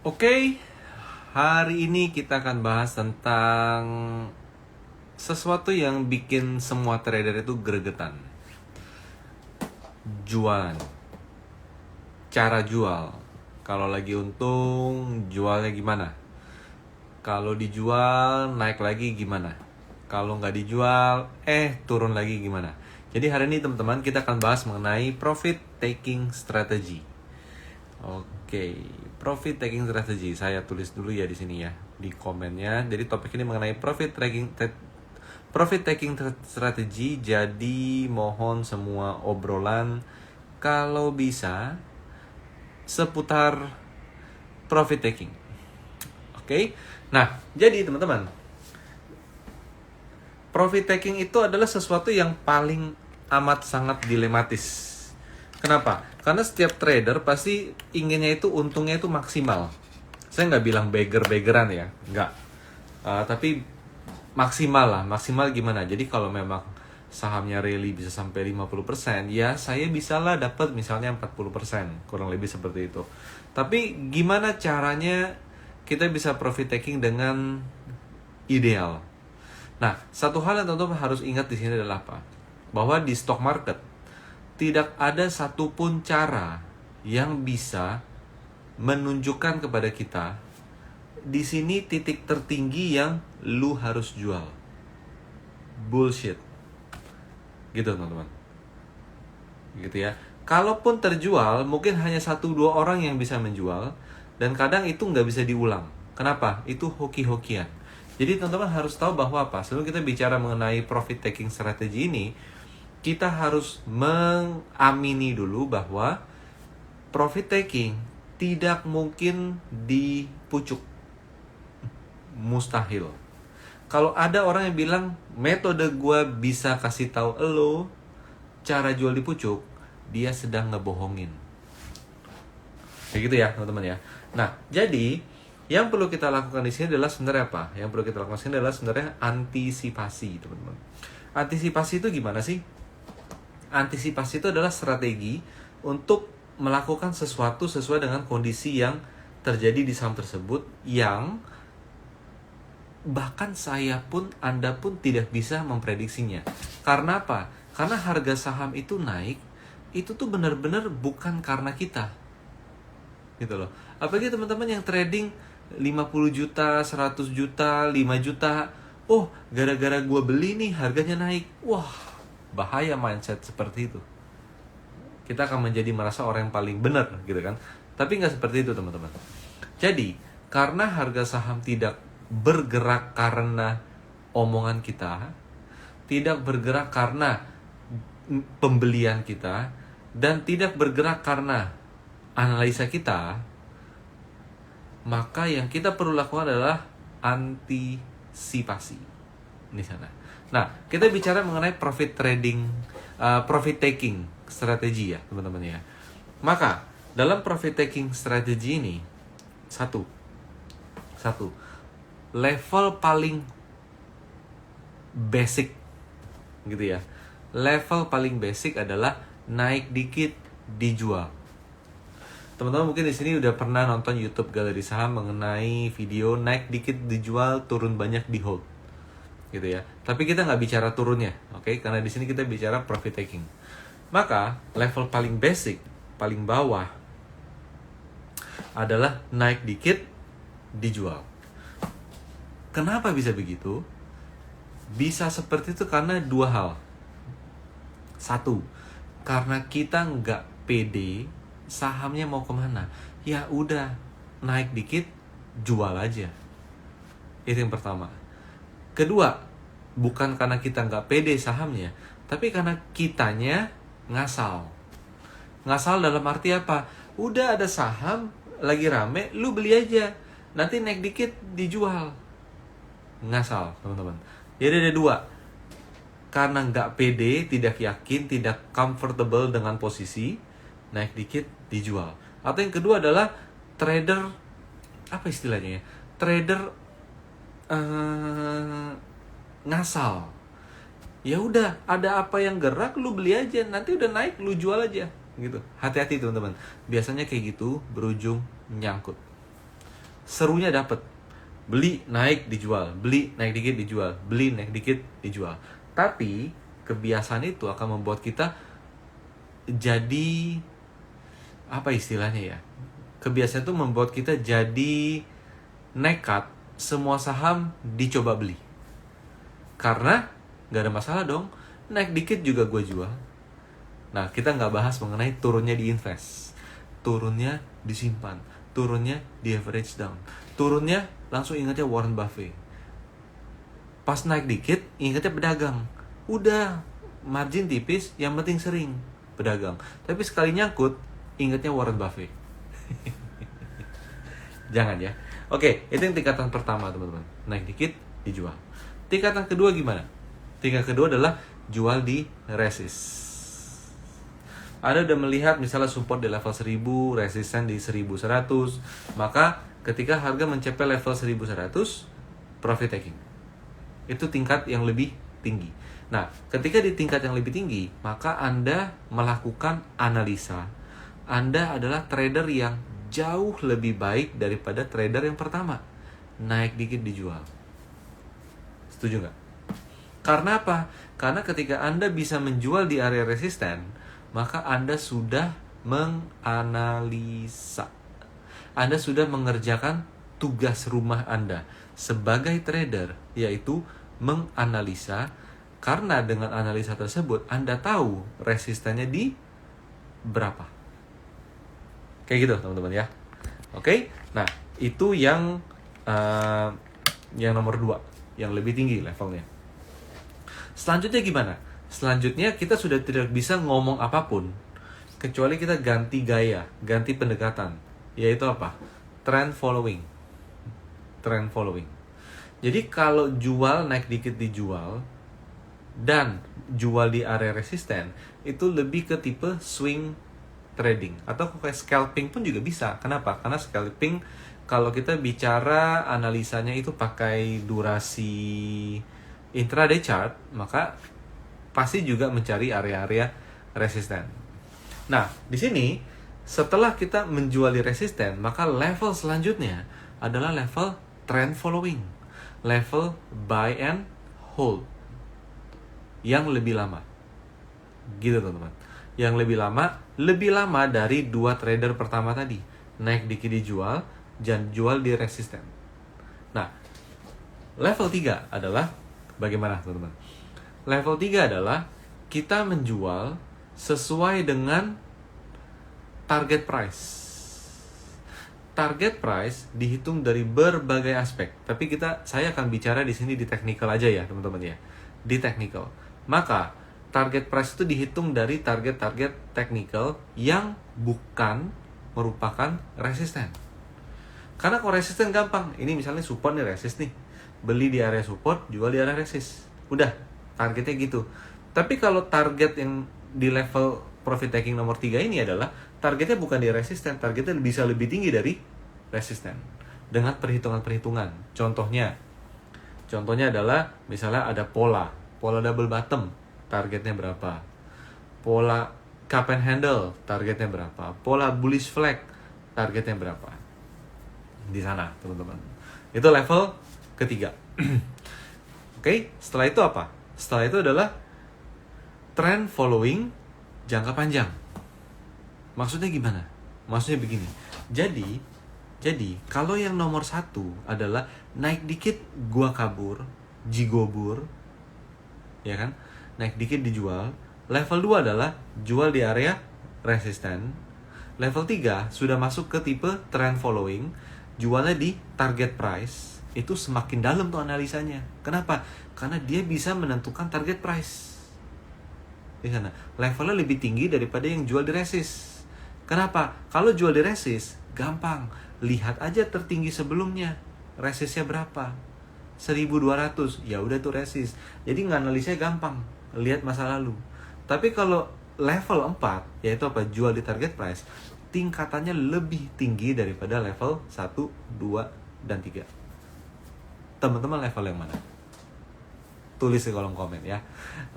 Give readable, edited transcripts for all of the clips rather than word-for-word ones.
Oke, hari ini kita akan bahas tentang sesuatu yang bikin semua trader itu gregetan. Jualan. Cara jual. Kalau lagi untung, jualnya gimana? Kalau dijual, naik lagi gimana? Kalau nggak dijual, turun lagi gimana? Jadi hari ini teman-teman kita akan bahas mengenai profit taking strategy. Oke, profit taking strategy. Saya tulis dulu ya di sini ya, di komennya. Jadi topik ini mengenai profit taking strategy. Jadi mohon semua obrolan kalau bisa seputar profit taking. Oke. Nah, jadi teman-teman, profit taking itu adalah sesuatu yang paling amat sangat dilematis. Kenapa? Karena setiap trader pasti inginnya itu untungnya itu maksimal. Saya nggak bilang beggar-beggaran ya, nggak. Tapi maksimal lah. Maksimal gimana? Jadi kalau memang sahamnya rally bisa sampai 50%, ya saya bisalah dapat misalnya 40%, kurang lebih seperti itu. Tapi gimana caranya kita bisa profit taking dengan ideal? Nah, satu hal yang teman-teman harus ingat di sini adalah apa? Bahwa di stock market tidak ada satupun cara yang bisa menunjukkan kepada kita di sini titik tertinggi yang lu harus jual. Bullshit. Gitu teman-teman. Gitu ya. Kalaupun terjual, mungkin hanya 1-2 orang yang bisa menjual. Dan kadang itu nggak bisa diulang. Kenapa? Itu hoki-hokian. Jadi teman-teman harus tahu bahwa apa? Sebelum kita bicara mengenai profit taking strategy ini, kita harus mengamini dulu bahwa profit taking tidak mungkin dipucuk. Mustahil. Kalau ada orang yang bilang metode gue bisa kasih tahu lo cara jual di pucuk, dia sedang ngebohongin. Kayak gitu ya teman-teman ya. Nah, jadi yang perlu kita lakukan di sini adalah sebenarnya apa? Yang perlu kita lakukan di sini adalah sebenarnya antisipasi, teman-teman. Antisipasi itu gimana sih? Antisipasi itu adalah strategi untuk melakukan sesuatu sesuai dengan kondisi yang terjadi di saham tersebut yang bahkan saya pun, Anda pun tidak bisa memprediksinya. Karena apa? Karena harga saham itu naik, itu tuh benar-benar bukan karena kita. Gitu loh. Apalagi teman-teman yang trading 50 juta, 100 juta, 5 juta. Oh, gara-gara gue beli nih harganya naik. Wah, bahaya mindset seperti itu. Kita akan menjadi merasa orang yang paling benar gitu kan. Tapi nggak seperti itu teman-teman. Jadi, karena harga saham tidak bergerak karena omongan kita, tidak bergerak karena pembelian kita, dan tidak bergerak karena analisa kita, maka yang kita perlu lakukan adalah antisipasi di sana. Nah, kita bicara mengenai profit taking strategi ya, teman-teman ya. Maka, dalam profit taking strategi ini satu level paling basic gitu ya. Level paling basic adalah naik dikit dijual. Teman-teman mungkin di sini udah pernah nonton YouTube Galeri Saham mengenai video naik dikit dijual, turun banyak di hold, gitu ya. Tapi kita nggak bicara turunnya, oke? Karena di sini kita bicara profit taking. Maka level paling basic, paling bawah adalah naik dikit dijual. Kenapa bisa begitu? Bisa seperti itu karena dua hal. Satu, karena kita nggak pede sahamnya mau kemana. Ya udah, naik dikit, jual aja. Itu yang pertama. Kedua, bukan karena kita nggak pede sahamnya, tapi karena kitanya ngasal. Ngasal dalam arti apa? Udah ada saham, lagi rame, lu beli aja. Nanti naik dikit, dijual. Ngasal, teman-teman. Jadi ada dua. Karena nggak pede, tidak yakin, tidak comfortable dengan posisi, naik dikit, dijual. Atau yang kedua adalah trader, apa istilahnya ya? Trader ngasal. Ya udah, ada apa yang gerak, lu beli aja. Nanti udah naik, lu jual aja. Gitu. Hati-hati teman-teman. Biasanya kayak gitu berujung nyangkut. serunya dapet. Beli, naik, dijual. Beli, naik dikit, dijual. Beli, naik dikit, dijual. Tapi, kebiasaan itu akan membuat kita jadi, apa istilahnya ya? Kebiasaan itu membuat kita jadi nekat semua saham dicoba beli. Karena, gak ada masalah dong. Naik dikit juga gue jual. Nah, kita nggak bahas mengenai turunnya diinvest, turunnya disimpan, turunnya di average down, turunnya langsung ingatnya Warren Buffett. Pas naik dikit, ingatnya pedagang. Udah, margin tipis, yang penting sering pedagang. Tapi sekali nyangkut, ingatnya Warren Buffett. Jangan ya. Oke, itu yang tingkatan pertama teman-teman. Naik dikit, dijual. Tingkatan kedua gimana? Tingkat kedua adalah jual di resist. Anda udah melihat misalnya support di level 1000, resisten di 1100, maka ketika harga mencapai level 1100, profit taking. Itu tingkat yang lebih tinggi. Nah, ketika di tingkat yang lebih tinggi, maka Anda melakukan analisa. Anda adalah trader yang jauh lebih baik daripada trader yang pertama. Naik dikit dijual. Setuju nggak? Karena apa? Karena ketika Anda bisa menjual di area resisten, maka Anda sudah menganalisa. Anda sudah mengerjakan tugas rumah Anda sebagai trader, yaitu menganalisa. Karena dengan analisa tersebut, Anda tahu resistennya di berapa. Kayak gitu teman-teman ya. Oke, nah itu yang nomor 2, yang lebih tinggi levelnya. Selanjutnya gimana? Selanjutnya kita sudah tidak bisa ngomong apapun kecuali kita ganti gaya, ganti pendekatan. Yaitu apa? Trend following. Trend following. Jadi kalau jual naik dikit dijual dan jual di area resisten, itu lebih ke tipe swing trading. Atau kayak scalping pun juga bisa. Kenapa? Karena scalping kalau kita bicara analisanya itu pakai durasi intraday chart, maka pasti juga mencari area-area resisten. Nah, di sini setelah kita menjual di resisten, maka level selanjutnya adalah level trend following, level buy and hold yang lebih lama. Gitu teman-teman. Yang lebih lama dari 2 trader pertama tadi. Naik dikit dijual dan jual di resisten. Nah, level 3 adalah bagaimana teman-teman? Level 3 adalah kita menjual sesuai dengan target price. Target price dihitung dari berbagai aspek. Tapi saya akan bicara di sini di technical aja ya, teman-teman ya. Di technical. Maka target price itu dihitung dari target-target technical yang bukan merupakan resisten. Karena kalau resisten gampang. Ini misalnya support nih, resist nih. Beli di area support, jual di area resist. Udah. Targetnya gitu. Tapi kalau target yang di level profit taking nomor 3 ini adalah targetnya bukan di resisten, targetnya bisa lebih tinggi dari resisten dengan perhitungan-perhitungan. Contohnya adalah misalnya ada pola double bottom, targetnya berapa? Pola cup and handle, targetnya berapa? Pola bullish flag, targetnya berapa? Di sana, teman-teman. Itu level ketiga. Oke, setelah itu apa? Setelah itu adalah trend following jangka panjang. Maksudnya gimana? Maksudnya begini. Jadi kalau yang nomor 1 adalah naik dikit gua kabur, jigobur, ya kan? Naik dikit dijual. Level 2 adalah jual di area resisten. Level 3 sudah masuk ke tipe trend following, jualnya di target price. Itu semakin dalam tuh analisanya. Kenapa? Karena dia bisa menentukan target price. Di sana levelnya lebih tinggi daripada yang jual di resist. Kenapa? Kalau jual di resist gampang. Lihat aja tertinggi sebelumnya. Resistnya berapa? 1200. Ya udah tuh resist. Jadi nganalisnya gampang. Lihat masa lalu. Tapi kalau level 4, yaitu apa? Jual di target price, tingkatannya lebih tinggi daripada level 1, 2, dan 3. Teman-teman level yang mana? Tulis di kolom komen ya.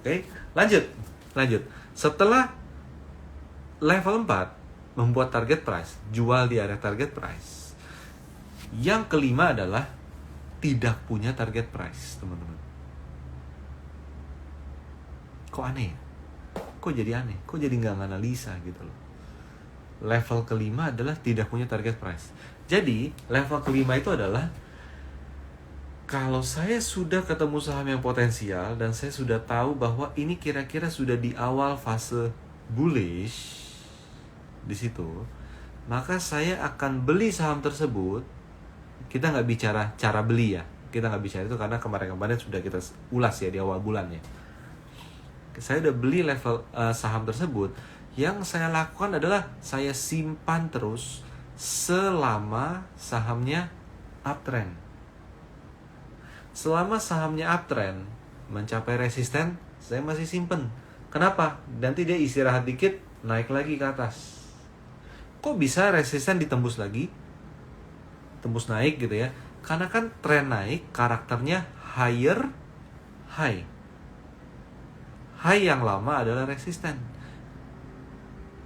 Oke, lanjut. Setelah level 4 membuat target price, jual di area target price. Yang kelima adalah tidak punya target price, teman-teman. Kok aneh ya? Kok jadi aneh? Kok jadi nggak analisa gitu loh? Level kelima adalah tidak punya target price. Jadi, level kelima itu adalah kalau saya sudah ketemu saham yang potensial dan saya sudah tahu bahwa ini kira-kira sudah di awal fase bullish di situ, maka saya akan beli saham tersebut. Kita nggak bicara cara beli ya, kita nggak bicara itu karena kemarin-kemarin sudah kita ulas ya di awal bulan ya. Saya udah beli level saham tersebut. Yang saya lakukan adalah saya simpan terus selama sahamnya uptrend. Selama sahamnya uptrend mencapai resisten, saya masih simpen. Kenapa? Nanti dia istirahat dikit, naik lagi ke atas. Kok bisa resisten ditembus lagi? Tembus naik gitu ya. Karena kan tren naik karakternya higher high. High yang lama adalah resisten.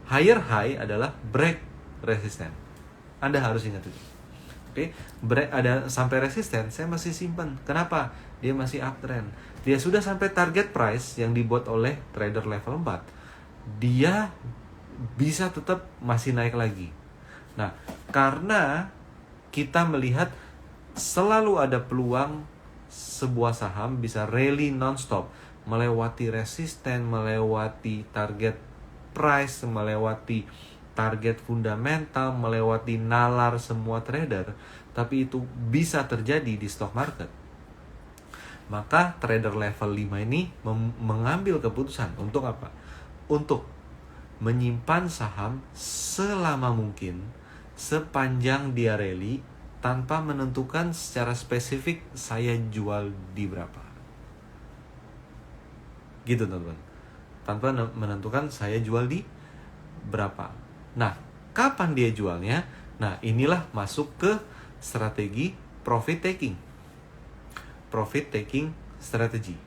Higher high adalah break resisten. Anda harus ingat itu. Oke, break ada sampai resisten, saya masih simpan. Kenapa? Dia masih uptrend. Dia sudah sampai target price yang dibuat oleh trader level 4. Dia bisa tetap masih naik lagi. Nah, karena kita melihat selalu ada peluang sebuah saham bisa rally non-stop, melewati resisten, melewati target price, melewati target fundamental, melewati nalar semua trader, tapi itu bisa terjadi di stock market. Maka trader level 5 ini mengambil keputusan untuk apa? Untuk menyimpan saham selama mungkin sepanjang dia rally tanpa menentukan secara spesifik saya jual di berapa. Gitu teman-teman. Tanpa menentukan saya jual di berapa. Nah, kapan dia jualnya? Nah, inilah masuk ke strategi profit taking. Profit taking strategi.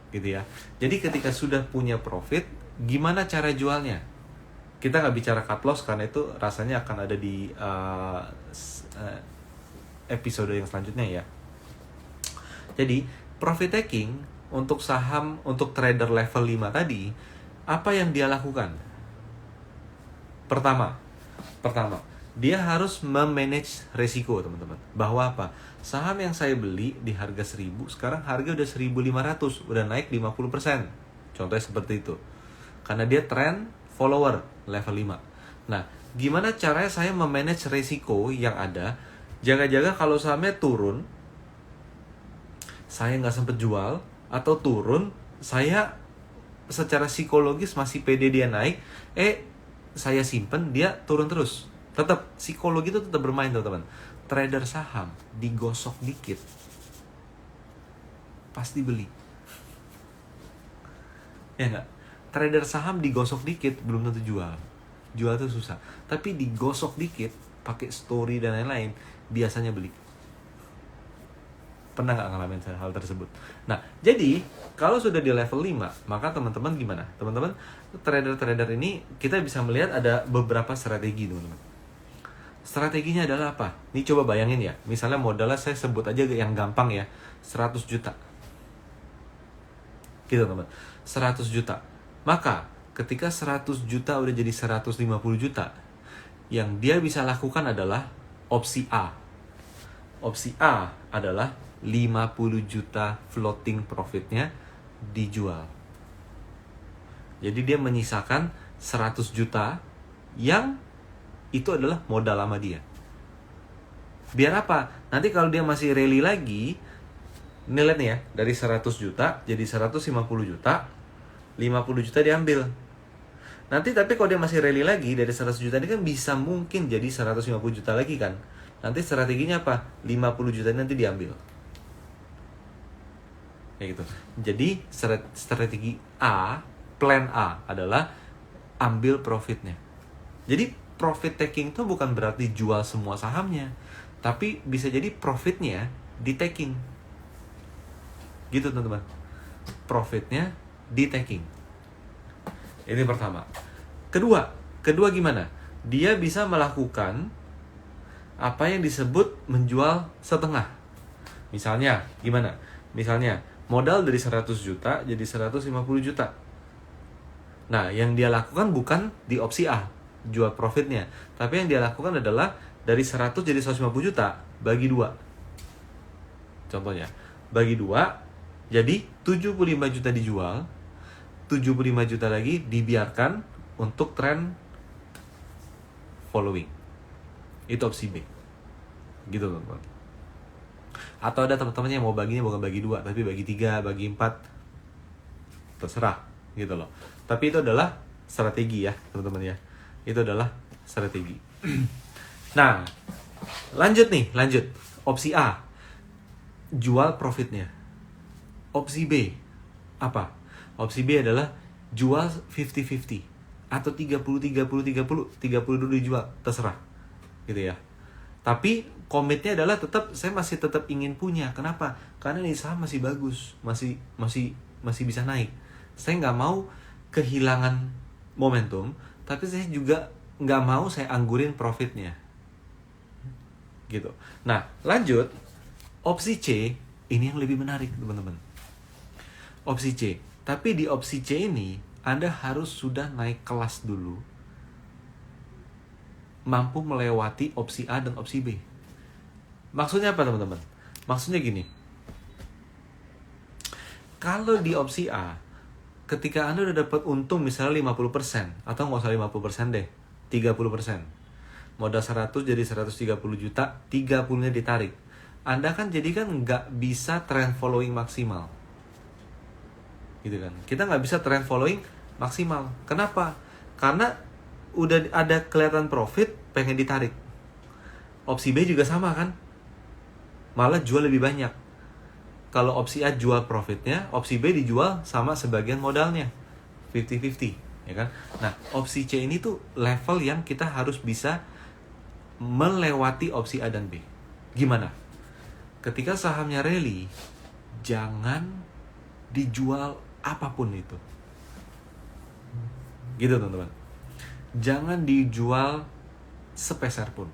Gitu ya. Jadi ketika sudah punya profit, gimana cara jualnya? Kita nggak bicara cut loss karena itu rasanya akan ada di episode yang selanjutnya ya. Jadi profit taking untuk saham, untuk trader level 5 tadi, apa yang dia lakukan? Pertama, dia harus memanage resiko, teman-teman. Bahwa apa? Saham yang saya beli di harga 1000, sekarang harga udah 1500, udah naik 50%. Contohnya seperti itu. Karena dia trend follower level 5. Nah, gimana caranya saya memanage resiko yang ada? Jaga-jaga kalau sahamnya turun, saya nggak sempet jual, atau turun, saya secara psikologis masih pede dia naik, saya simpen, dia turun terus. Tetap, psikologi itu tetap bermain, teman-teman. Trader saham, digosok dikit, pasti beli. Ya nggak? Trader saham digosok dikit, belum tentu jual. Jual itu susah. Tapi digosok dikit, pakai story dan lain-lain, biasanya beli. Pernah nggak ngalamin hal tersebut? Nah, jadi kalau sudah di level 5, maka teman-teman gimana? Teman-teman, trader-trader ini kita bisa melihat ada beberapa strategi, teman-teman. Strateginya adalah apa? Ini coba bayangin ya. Misalnya modalnya saya sebut aja yang gampang ya, 100 juta. Gitu, teman-teman. 100 juta. Maka, ketika 100 juta udah jadi 150 juta, yang dia bisa lakukan adalah opsi A. Opsi A adalah 50 juta floating profitnya dijual. Jadi dia menyisakan 100 juta yang itu adalah modal lama dia. Biar apa? Nanti kalau dia masih rally lagi, ini lihat nih ya, dari 100 juta jadi 150 juta, 50 juta diambil. Nanti tapi kalau dia masih rally lagi dari 100 juta ini kan bisa mungkin jadi 150 juta lagi kan. Nanti strateginya apa? 50 juta nanti diambil. Kayak gitu. Jadi strategi A, plan A adalah ambil profitnya. Jadi profit taking itu bukan berarti jual semua sahamnya, tapi bisa jadi profitnya di taking. Gitu teman-teman. Profitnya di taking. Ini pertama. Kedua gimana? Dia bisa melakukan Apa yang disebut menjual setengah? Misalnya, gimana? Misalnya, modal dari 100 juta jadi 150 juta. Nah, yang dia lakukan bukan di opsi A, jual profitnya. Tapi yang dia lakukan adalah dari 100 jadi 150 juta, bagi 2. Contohnya, bagi 2, jadi 75 juta dijual, 75 juta lagi dibiarkan untuk trend following. Itu opsi B. Gitu teman-teman. Atau ada teman-teman yang mau baginya bukan bagi 2, tapi bagi 3, bagi 4. Terserah, gitu loh. Tapi itu adalah strategi ya, teman-teman ya. Itu adalah strategi. Nah, lanjut. Opsi A, jual profitnya. Opsi B, apa? Opsi B adalah jual 50-50 atau 30 dulu dijual, terserah. Gitu ya. Tapi komitnya adalah saya masih tetap ingin punya. Kenapa? Karena ini saham masih bagus, masih bisa naik. Saya nggak mau kehilangan momentum, tapi saya juga nggak mau saya anggurin profitnya. Gitu. Nah, lanjut. Opsi C, ini yang lebih menarik, teman-teman. Opsi C. Tapi di opsi C ini, Anda harus sudah naik kelas dulu. Mampu melewati opsi A dan opsi B. Maksudnya apa, teman-teman? Maksudnya gini. Kalau di opsi A, ketika Anda udah dapat untung misalnya 50%, atau nggak usah 50% deh, 30%. Modal 100 jadi 130 juta, 30-nya ditarik. Anda kan jadi kan nggak bisa trend following maksimal. Gitu kan. Kita nggak bisa trend following maksimal. Kenapa? Karena udah ada kelihatan profit, pengen ditarik. Opsi B juga sama kan? Malah jual lebih banyak. Kalau opsi A jual profitnya, opsi B dijual sama sebagian modalnya. 50-50, ya kan? Nah, opsi C ini tuh level yang kita harus bisa melewati opsi A dan B. Gimana? Ketika sahamnya rally, jangan dijual apapun itu. Gitu, teman-teman. Jangan dijual sepeser pun.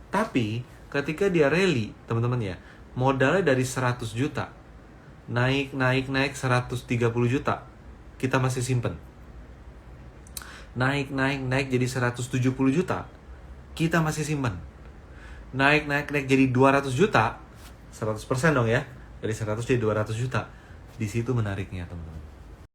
Tapi ketika dia rally, teman-teman ya, modalnya dari 100 juta naik 130 juta, kita masih simpen. Naik jadi 170 juta, kita masih simpen. Naik jadi 200 juta, 100% dong ya. Dari 100 jadi 200 juta. Di situ menariknya, teman-teman.